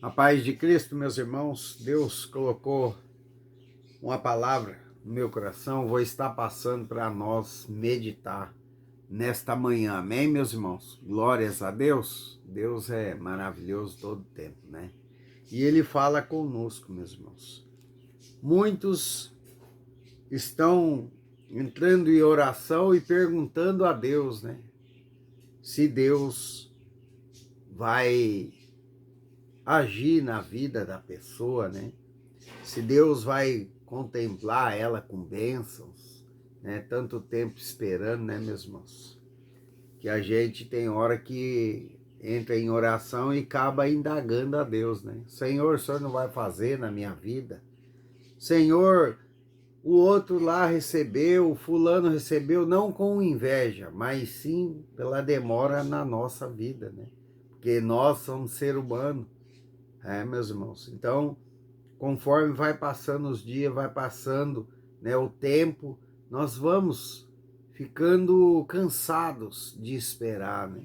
A paz de Cristo, meus irmãos, Deus colocou uma palavra no meu coração, vou estar passando para nós meditar nesta manhã, amém, meus irmãos? Glórias a Deus, Deus é maravilhoso todo o tempo, né? E Ele fala conosco, meus irmãos. Muitos estão entrando em oração e perguntando a Deus, né? Se Deus vai agir na vida da pessoa, né? Se Deus vai contemplar ela com bênçãos, né? Tanto tempo esperando, né, meus irmãos? Que a gente tem hora que entra em oração e acaba indagando a Deus, né? Senhor, o Senhor não vai fazer na minha vida? Senhor, o outro lá recebeu, o fulano recebeu, não com inveja, mas sim pela demora na nossa vida, né? Porque nós somos ser humano, meus irmãos. Então, conforme vai passando os dias, vai passando, né, o tempo, nós vamos ficando cansados de esperar, né?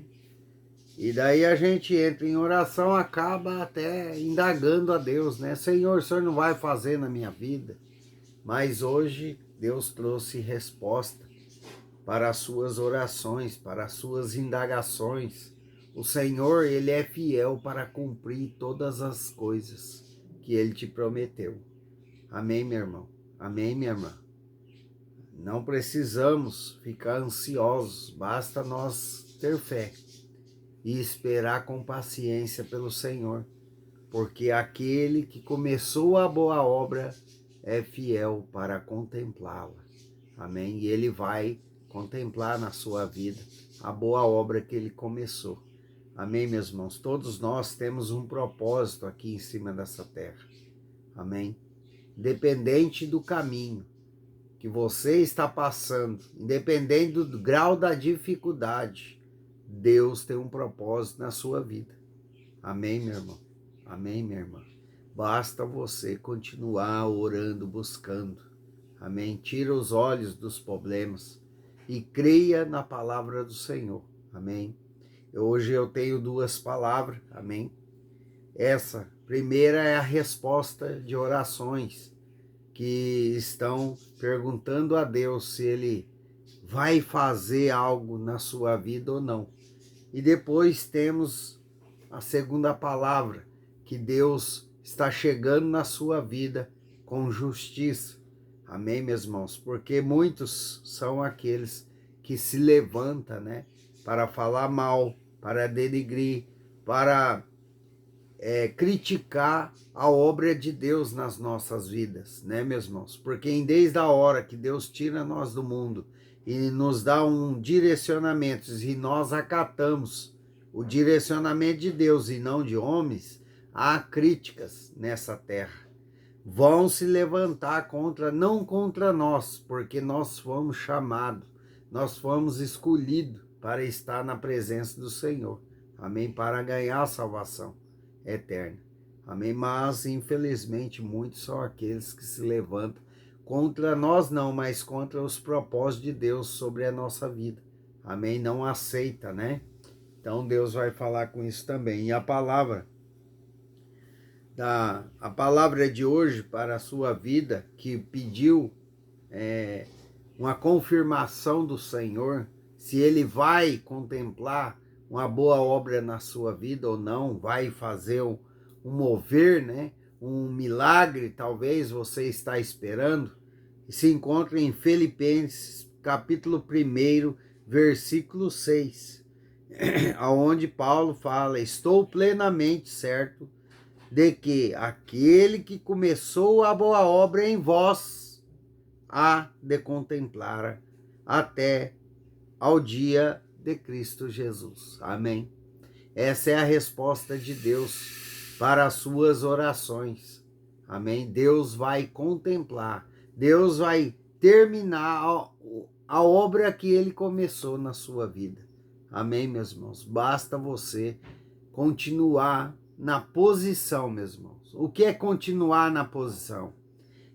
E daí a gente entra em oração, acaba até indagando a Deus, né? Senhor, o Senhor não vai fazer na minha vida. Mas hoje Deus trouxe resposta para as suas orações, para as suas indagações. O Senhor, Ele é fiel para cumprir todas as coisas que Ele te prometeu. Amém, meu irmão? Amém, minha irmã? Não precisamos ficar ansiosos, basta nós ter fé e esperar com paciência pelo Senhor, porque aquele que começou a boa obra é fiel para contemplá-la. Amém? E Ele vai contemplar na sua vida a boa obra que Ele começou. Amém, meus irmãos? Todos nós temos um propósito aqui em cima dessa terra. Amém? Independente do caminho que você está passando, independente do grau da dificuldade, Deus tem um propósito na sua vida. Amém, meu irmão? Amém, minha irmã? Basta você continuar orando, buscando. Amém? Tira os olhos dos problemas e creia na palavra do Senhor. Amém? Hoje eu tenho duas palavras. Amém? Essa primeira é a resposta de orações que estão perguntando a Deus se Ele vai fazer algo na sua vida ou não. E depois temos a segunda palavra, que Deus está chegando na sua vida com justiça. Amém, meus irmãos? Porque muitos são aqueles que se levantam, né, para falar mal, para denigrir, para criticar a obra de Deus nas nossas vidas, né, meus irmãos? Porque desde a hora que Deus tira nós do mundo e nos dá um direcionamento e nós acatamos o direcionamento de Deus e não de homens, há críticas nessa terra. Vão se levantar não contra nós, porque nós fomos chamados, nós fomos escolhidos para estar na presença do Senhor. Amém? Para ganhar a salvação eterna. Amém? Mas, infelizmente, muitos são aqueles que se levantam contra nós não, mas contra os propósitos de Deus sobre a nossa vida. Amém? Não aceita, né? Então, Deus vai falar com isso também. E a palavra de hoje para a sua vida, que pediu uma confirmação do Senhor, se Ele vai contemplar uma boa obra na sua vida ou não, vai fazer um mover, né? Um milagre, talvez você está esperando, se encontra em Filipenses, capítulo 1, versículo 6, onde Paulo fala: estou plenamente certo de que aquele que começou a boa obra em vós há de contemplar até ao dia de Cristo Jesus. Amém? Essa é a resposta de Deus para as suas orações. Amém? Deus vai contemplar, Deus vai terminar a obra que Ele começou na sua vida. Amém, meus irmãos? Basta você continuar na posição, meus irmãos. O que é continuar na posição?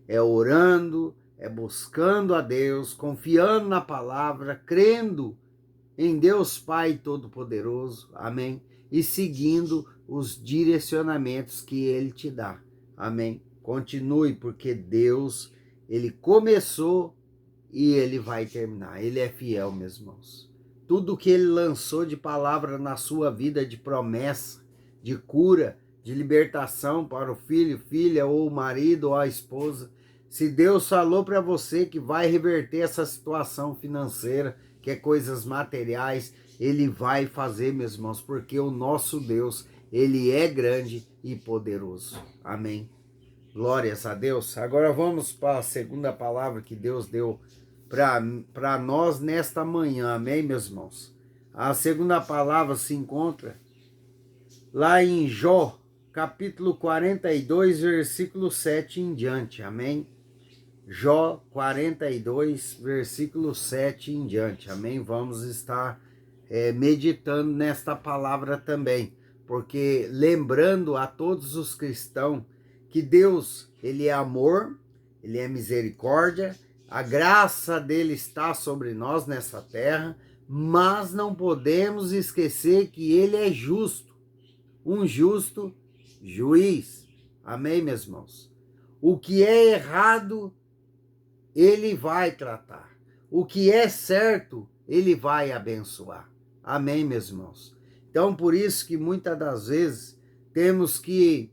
É orando, é buscando a Deus, confiando na palavra, crendo em Deus Pai Todo-Poderoso, amém? E seguindo os direcionamentos que ele te dá. Amém? Continue, porque Deus, ele começou e ele vai terminar. Ele é fiel, meus irmãos. Tudo que ele lançou de palavra na sua vida, de promessa, de cura, de libertação para o filho, filha, ou o marido, ou a esposa. Se Deus falou para você que vai reverter essa situação financeira, que é coisas materiais, ele vai fazer, meus irmãos, porque o nosso Deus, ele é grande e poderoso. Amém. Glórias a Deus. Agora vamos para a segunda palavra que Deus deu para nós nesta manhã. Amém, meus irmãos? A segunda palavra se encontra lá em Jó, capítulo 42, versículo 7 em diante. Amém? Jó 42, versículo 7 em diante. Amém? Vamos estar meditando nesta palavra também, porque lembrando a todos os cristãos que Deus, ele é amor, ele é misericórdia, a graça dele está sobre nós nessa terra, mas não podemos esquecer que ele é justo, um justo juiz. Amém, meus irmãos? O que é errado, ele vai tratar. O que é certo, ele vai abençoar. Amém, meus irmãos? Então, por isso que muitas das vezes temos que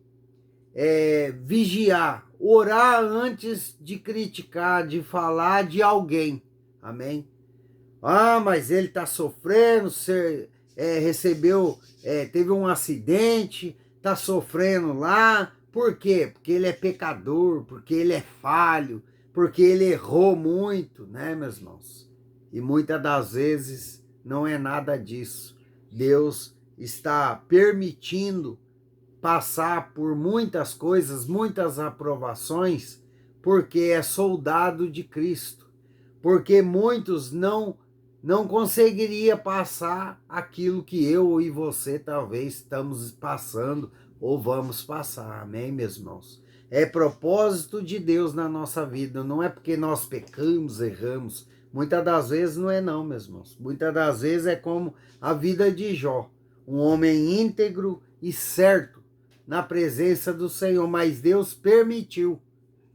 vigiar, orar antes de criticar, de falar de alguém. Amém? Ah, mas ele está sofrendo, teve um acidente, está sofrendo lá. Por quê? Porque ele é pecador, porque ele é falho, porque ele errou muito, né, meus irmãos? E muitas das vezes não é nada disso. Deus está permitindo passar por muitas coisas, muitas aprovações, porque é soldado de Cristo. Porque muitos não conseguiria passar aquilo que eu e você talvez estamos passando ou vamos passar. Amém, meus irmãos? É propósito de Deus na nossa vida, não é porque nós pecamos, erramos. Muitas das vezes não é não, meus irmãos. Muitas das vezes é como a vida de Jó, um homem íntegro e certo na presença do Senhor, mas Deus permitiu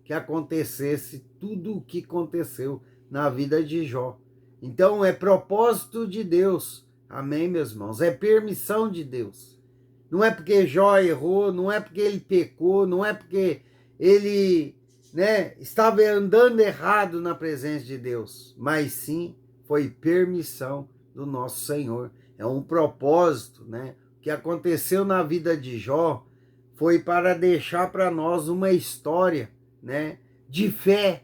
que acontecesse tudo o que aconteceu na vida de Jó. Então é propósito de Deus, amém, meus irmãos? É permissão de Deus. Não é porque Jó errou, não é porque ele pecou, não é porque ele estava andando errado na presença de Deus, mas sim foi permissão do nosso Senhor. É um propósito, né? O que aconteceu na vida de Jó foi para deixar para nós uma história, né, de fé.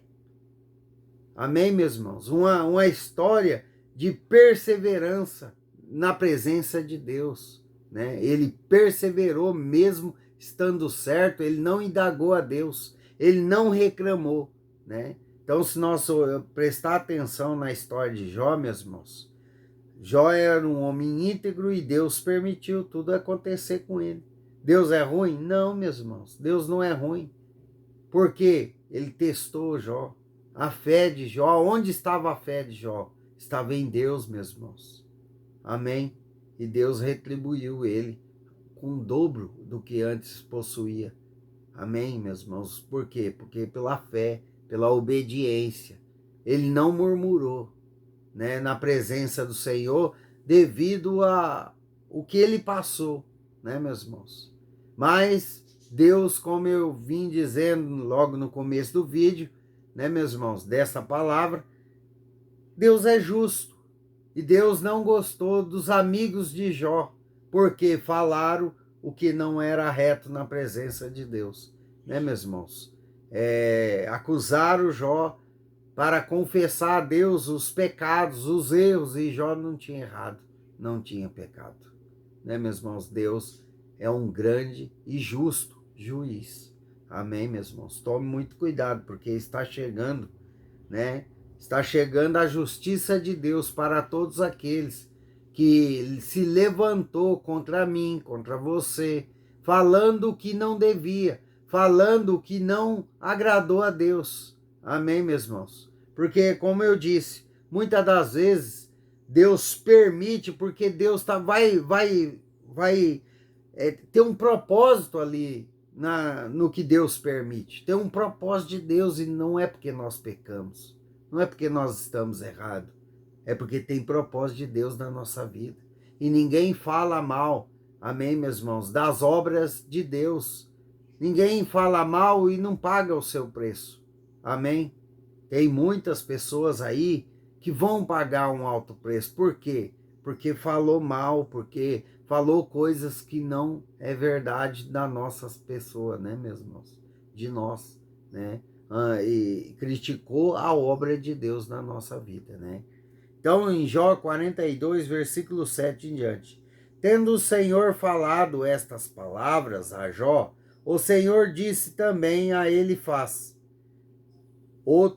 Amém, meus irmãos? Uma história de perseverança na presença de Deus, né? Ele perseverou mesmo estando certo, ele não indagou a Deus, ele não reclamou, né? Então, se nós prestar atenção na história de Jó, meus irmãos, Jó era um homem íntegro e Deus permitiu tudo acontecer com ele. Deus é ruim? Não, meus irmãos, Deus não é ruim. Porque ele testou Jó. A fé de Jó, onde estava a fé de Jó? Estava em Deus, meus irmãos. Amém? E Deus retribuiu ele com o dobro do que antes possuía. Amém, meus irmãos? Por quê? Porque pela fé, pela obediência, ele não murmurou, né, na presença do Senhor devido a o que ele passou, né, meus irmãos? Mas Deus, como eu vim dizendo logo no começo do vídeo, né, meus irmãos, dessa palavra, Deus é justo. E Deus não gostou dos amigos de Jó, porque falaram o que não era reto na presença de Deus, né, meus irmãos? Acusaram Jó para confessar a Deus os pecados, os erros, e Jó não tinha errado, não tinha pecado, né, meus irmãos? Deus é um grande e justo juiz. Amém, meus irmãos? Tome muito cuidado, porque está chegando, né? Está chegando a justiça de Deus para todos aqueles que se levantou contra mim, contra você, falando o que não devia, falando o que não agradou a Deus. Amém, meus irmãos? Porque, como eu disse, muitas das vezes Deus permite, porque Deus vai tem um propósito ali no que Deus permite. Tem um propósito de Deus e não é porque nós pecamos. Não é porque nós estamos errados. É porque tem propósito de Deus na nossa vida. E ninguém fala mal, amém, meus irmãos, das obras de Deus. Ninguém fala mal e não paga o seu preço. Amém? Tem muitas pessoas aí que vão pagar um alto preço. Por quê? Porque falou mal, porque falou coisas que não é verdade da nossas pessoas, né, meus irmãos? De nós, né? E criticou a obra de Deus na nossa vida, né? Então, em Jó 42, versículo 7 em diante. Tendo o Senhor falado estas palavras a Jó, o Senhor disse também a Elifaz, o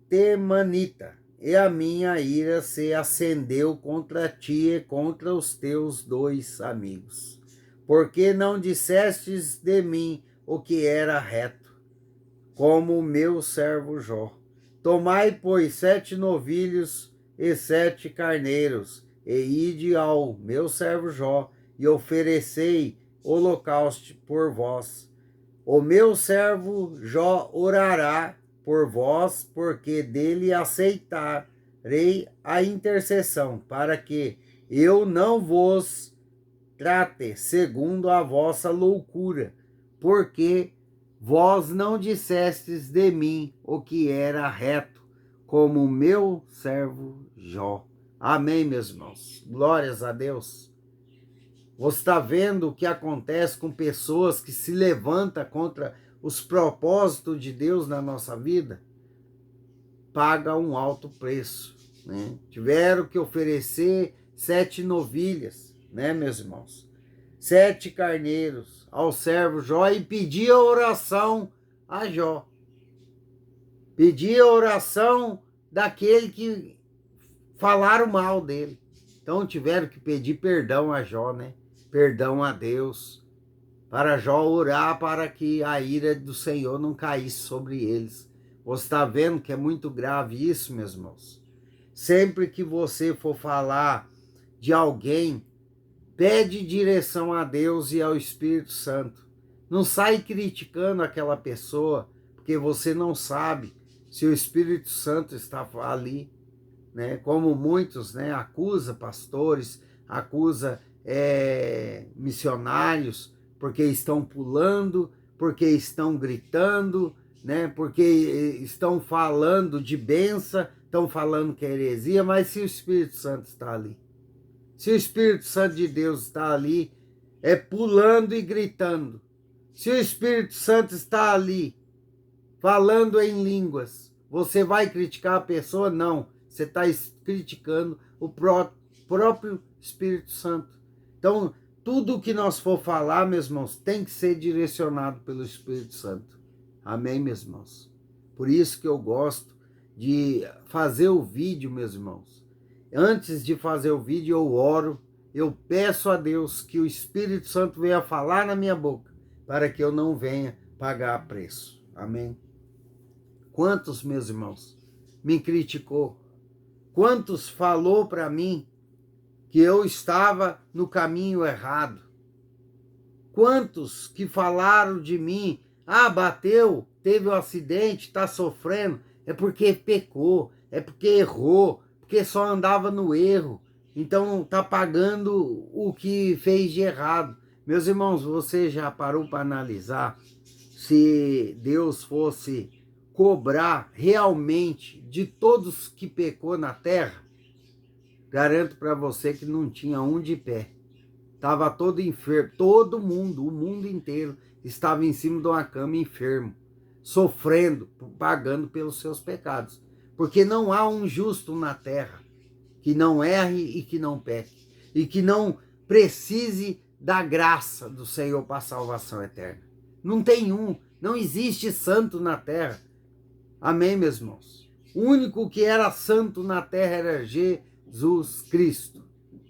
Temanita: e a minha ira se acendeu contra ti e contra os teus 2 amigos, porque não dissestes de mim o que era reto, como o meu servo Jó. Tomai, pois, 7 novilhos e 7 carneiros, e ide ao meu servo Jó, e oferecei holocausto por vós. O meu servo Jó orará por vós, porque dele aceitarei a intercessão, para que eu não vos trate segundo a vossa loucura, porque vós não dissestes de mim o que era reto, como o meu servo Jó. Amém, meus irmãos. Glórias a Deus. Você está vendo o que acontece com pessoas que se levantam contra os propósitos de Deus na nossa vida? Paga um alto preço, né? Tiveram que oferecer 7 novilhas, né, meus irmãos? 7 carneiros ao servo Jó e pedir a oração a Jó. Pedir a oração daquele que falaram mal dele. Então tiveram que pedir perdão a Jó, né? Perdão a Deus, para Jó orar para que a ira do Senhor não caísse sobre eles. Você está vendo que é muito grave isso, meus irmãos? Sempre que você for falar de alguém, pede direção a Deus e ao Espírito Santo. Não sai criticando aquela pessoa, porque você não sabe se o Espírito Santo está ali, né? Como muitos, né, acusa pastores, acusa missionários, porque estão pulando, porque estão gritando, né, porque estão falando de bênção, estão falando que é heresia, mas se o Espírito Santo está ali, se o Espírito Santo de Deus está ali, pulando e gritando, se o Espírito Santo está ali, falando em línguas, você vai criticar a pessoa? Não, você está criticando o próprio Espírito Santo. Então, tudo que nós for falar, meus irmãos, tem que ser direcionado pelo Espírito Santo. Amém, meus irmãos? Por isso que eu gosto de fazer o vídeo, meus irmãos. Antes de fazer o vídeo, eu oro, eu peço a Deus que o Espírito Santo venha falar na minha boca, para que eu não venha pagar preço. Amém? Quantos, meus irmãos, me criticou? Quantos falou para mim que eu estava no caminho errado? Quantos que falaram de mim, bateu, teve um acidente, está sofrendo, é porque pecou, é porque errou, porque só andava no erro, então está pagando o que fez de errado. Meus irmãos, você já parou para analisar se Deus fosse cobrar realmente de todos que pecou na terra? Garanto para você que não tinha um de pé. Estava todo enfermo, todo mundo, o mundo inteiro estava em cima de uma cama enfermo, sofrendo, pagando pelos seus pecados. Porque não há um justo na terra que não erre e que não peque, e que não precise da graça do Senhor para a salvação eterna. Não tem um, não existe santo na terra. Amém, meus irmãos? O único que era santo na terra era Jesus Cristo.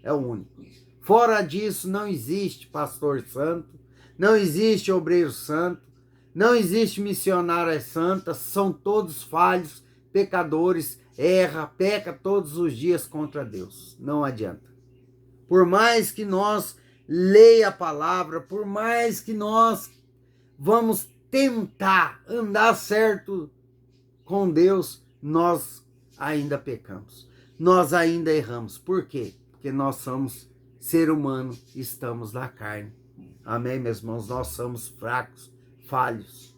É o único. Fora disso, não existe pastor santo, não existe obreiro santo, não existe missionárias santas, são todos falhos, pecadores, peca todos os dias contra Deus. Não adianta. Por mais que nós leia a palavra, por mais que nós vamos tentar andar certo com Deus, nós ainda pecamos. Nós ainda erramos. Por quê? Porque nós somos ser humano, estamos na carne. Amém, meus irmãos? Nós somos fracos, falhos.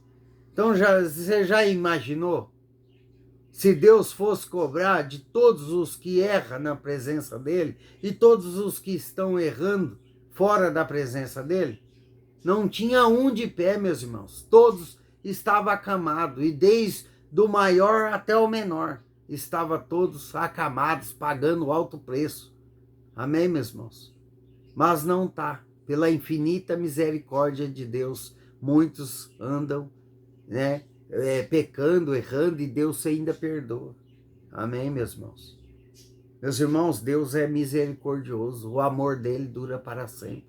Então, você já imaginou? Se Deus fosse cobrar de todos os que erram na presença dele e todos os que estão errando fora da presença dele, não tinha um de pé, meus irmãos. Todos estavam acamados, e desde do maior até o menor, estavam todos acamados, pagando alto preço. Amém, meus irmãos? Mas não tá. Pela infinita misericórdia de Deus, muitos andam, né, pecando, errando, e Deus ainda perdoa. Amém, meus irmãos? Meus irmãos, Deus é misericordioso, o amor dele dura para sempre.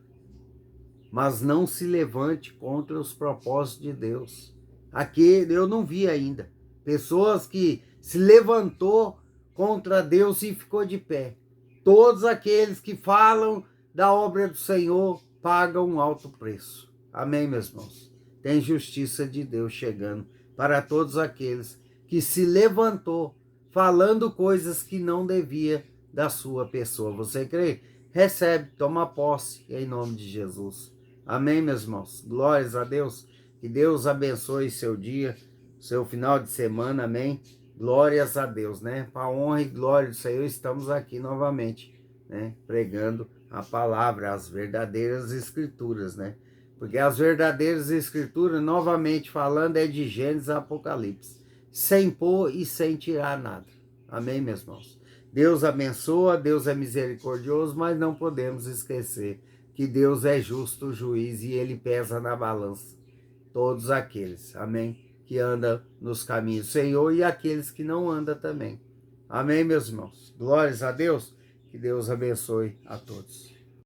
Mas não se levante contra os propósitos de Deus. Aqui eu não vi ainda pessoas que se levantou contra Deus e ficou de pé. Todos aqueles que falam da obra do Senhor pagam um alto preço. Amém, meus irmãos? Tem justiça de Deus chegando para todos aqueles que se levantou falando coisas que não devia da sua pessoa. Você crê? Recebe, toma posse em nome de Jesus. Amém, meus irmãos? Glórias a Deus. Que Deus abençoe seu dia, seu final de semana. Amém? Glórias a Deus, né? Para a honra e glória do Senhor, estamos aqui novamente, né? Pregando a palavra, as verdadeiras escrituras, né? Porque as verdadeiras escrituras, novamente falando, é de Gênesis a Apocalipse. Sem pôr e sem tirar nada. Amém, meus irmãos? Deus abençoa, Deus é misericordioso, mas não podemos esquecer que Deus é justo juiz e ele pesa na balança todos aqueles, amém, que andam nos caminhos do Senhor e aqueles que não andam também. Amém, meus irmãos? Glórias a Deus, que Deus abençoe a todos.